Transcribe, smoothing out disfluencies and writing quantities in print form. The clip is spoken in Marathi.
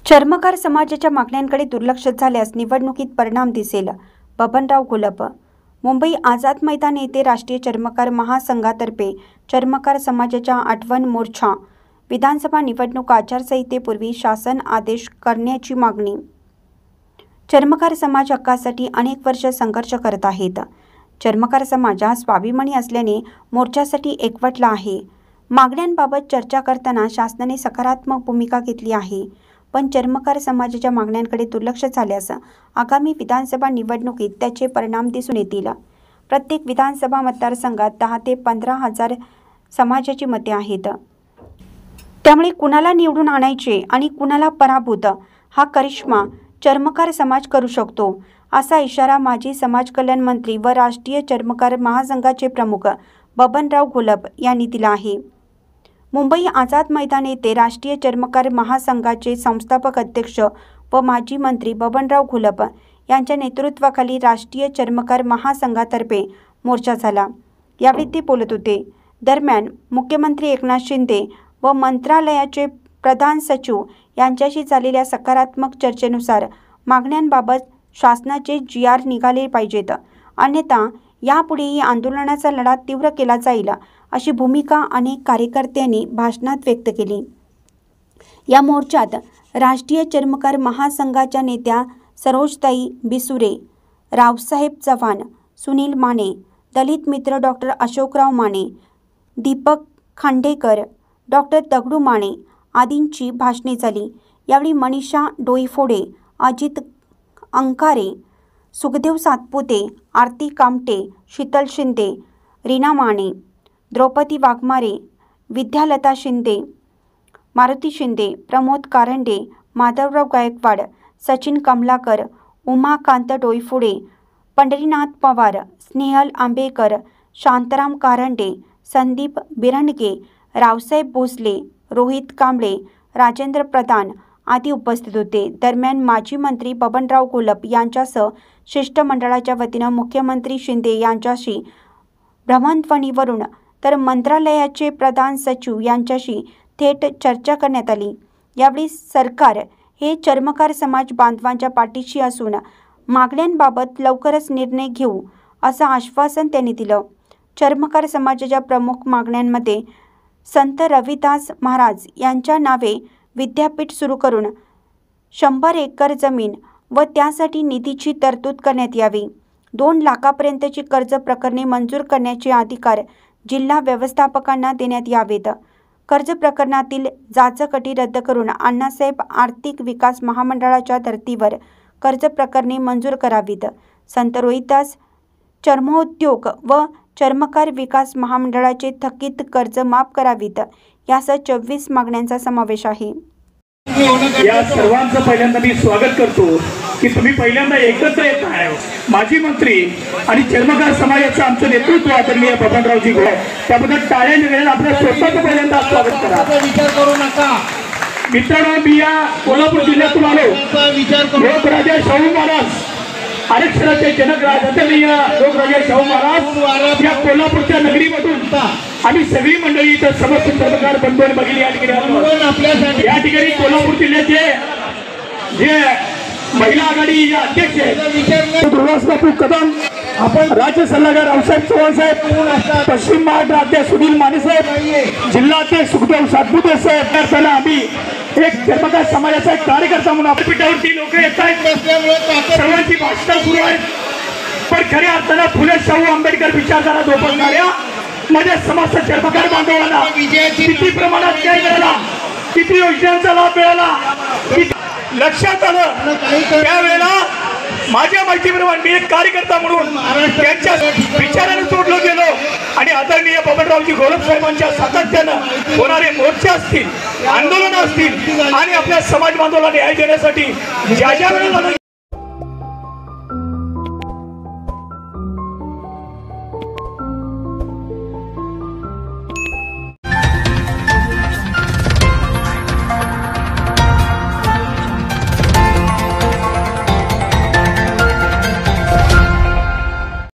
चर्मकार समाजाच्या मागण्यांकडे दुर्लक्ष झाल्यास निवडणुकीत परिणाम दिसेल. बबनराव घोलप. मुंबई आझाद मैदान येथे राष्ट्रीय चर्मकार महासंघातर्फे चर्मकार समाजाच्या आठवण मोर्चा. विधानसभा निवडणूक आचारसंहितेपूर्वी शासन आदेश करण्याची मागणी. चर्मकार समाज हक्कासाठी अनेक वर्ष संघर्ष करत आहेत. चर्मकार समाज हा स्वाभिमानी असल्याने मोर्चासाठी एकवटला आहे. मागण्यांबाबत चर्चा करताना शासनाने सकारात्मक भूमिका घेतली आहे, पण चर्मकार समाजाच्या मागण्यांकडे दुर्लक्ष झाल्यास आगामी विधानसभा निवडणुकीत त्याचे परिणाम दिसून येतील. प्रत्येक विधानसभा मतदारसंघात 10 ते 15 हजार समाजाची मते आहेत. त्यामुळे कुणाला निवडून आणायचे आणि कुणाला पराभूत हा करिश्मा चर्मकार समाज करू शकतो, असा इशारा माजी समाज कल्याण मंत्री व राष्ट्रीय चर्मकार महासंघाचे प्रमुख बबनराव घोलप यांनी दिला आहे. मुंबई आझाद मैदान येथे राष्ट्रीय चर्मकार महासंघाचे संस्थापक अध्यक्ष व माजी मंत्री बबनराव घोलप यांच्या नेतृत्वाखाली राष्ट्रीय चर्मकार महासंघातर्फे मोर्चा झाला. यावेळी ते बोलत होते. दरम्यान मुख्यमंत्री एकनाथ शिंदे व मंत्रालयाचे प्रधान सचिव यांच्याशी झालेल्या सकारात्मक चर्चेनुसार मागण्यांबाबत शासनाचे GR निघाले पाहिजेत, अन्यथा यापुढेही आंदोलनाचा लढा तीव्र केला जाईल, अशी भूमिका अनेक कार्यकर्त्यांनी भाषणात व्यक्त केली. या मोर्चात राष्ट्रीय चर्मकार महासंघाच्या नेत्या सरोजताई बिसुरे, रावसाहेब चव्हाण, सुनील माने, दलित मित्र डॉक्टर अशोकराव माने, दीपक खांडेकर, डॉक्टर दगडू माने आदींची भाषणे झाली. यावेळी मनीषा डोईफोडे, अजित अंकारे, सुखदेव सातपुते, आरती कामटे, शीतल शिंदे, रीना माने, द्रौपदी वाघमारे, विद्यालता शिंदे, मारुती शिंदे, प्रमोद कारंडे, माधवराव गायकवाड, सचिन कमलाकर, उमाकांत डोईफोडे, पंढरीनाथ पवार, स्नेहल आंबेकर, शांताराम कारंडे, संदीप बिरणगे, रावसाहेब भोसले, रोहित कांबळे, राजेंद्र प्रधान आदी उपस्थित होते. दरम्यान माजी मंत्री बबनराव घोलप यांच्यासह शिष्टमंडळाच्या वतीनं मुख्यमंत्री शिंदे यांच्याशी भ्रमणध्वनीवरून तर मंत्रालयाचे प्रधान सचिव यांच्याशी थेट चर्चा करण्यात आली. यावेळी सरकार हे चर्मकार समाज बांधवांच्या पाठीशी असून मागण्यांबाबत लवकरच निर्णय घेऊ, असं आश्वासन त्यांनी दिलं. चर्मकार समाजाच्या प्रमुख मागण्यांमध्ये संत रविदास महाराज यांच्या नावे विद्यापीठ सुरू करून 100 एकर जमीन व त्यासाठी निधीची तरतूद करण्यात यावी. 2 लाखापर्यंतची कर्ज प्रकरणे मंजूर करण्याचे अधिकार जिल्हा व्यवस्थापकांना देण्यात यावेत. कर्ज प्रकरणातील जाचकटी रद्द करून अण्णासाहेब आर्थिक विकास महामंडळाच्या धर्तीवर कर्ज प्रकरणे मंजूर करावीत. संत रोहिदास चर्मोद्योग व चर्मकार विकास महामंडळाचे थकीत कर्ज माफ करावीत, यासह 24 मागण्यांचा समावेश आहे. या सर्वांचं पहिल्यांदा मी स्वागत करतो की तुम्ही पहिल्यांदा एकत्र येत आहात. माजी मंत्री आणि चर्मकार समाजाचं आमचं नेतृत्व आदरणीय बबनरावजी घोलप, त्याबद्दल टाळ्या निघालेला आपल्या स्वतःचं पहिल्यांदा स्वागत करा. विचार करू नका मित्रांनो, मी या कोल्हापूर जिल्ह्यातून आलो. लोकराजा शाहू महाराज आरक्षणाचे जनक आदरणीय लोकराजा शाहू महाराज या कोल्हापूरच्या नगरीमधून आम्ही सगळी मंडळी इथं समस्त चर्मकार बंधूंनी बघितली. या ठिकाणी कोल्हापूर जिल्ह्याचे जे महिला आघाडी अध्यक्ष आहेत कदम, आपण राज्य सल्लागार रावसाहेब चव्हाण साहेब, पश्चिम महाराष्ट्र अध्यक्ष सुनील माने साहेब, जिल्हा अध्यक्ष सुखदेव सातपुते साहेब, त्याला आम्ही एक चर्मकार समाजाचा एक कार्यकर्ता म्हणून विद्यापीठावरती लोक येत आहेत. सर्वांची भाषणं सुरू आहेत, पण खऱ्या अर्थानं फुले शाहू आंबेडकर विचारधारा जोपासणाऱ्या माझ्या समाज चर्मकार बांधवांना किती प्रमाणात काय मिळाला, किती योजनांचा लाभ मिळाला लक्षात आलं. त्यावेळेला माझ्या माहितीप्रमाणे मी एक कार्यकर्ता म्हणून त्यांच्या विचाराने जोडलो गेलो आणि आदरणीय बबनरावजी घोलप साहेबांच्या सातत्यानं होणारे मोर्चे असतील, आंदोलन असतील आणि आपल्या समाज बांधवांना न्याय देण्यासाठी ज्या वेळेला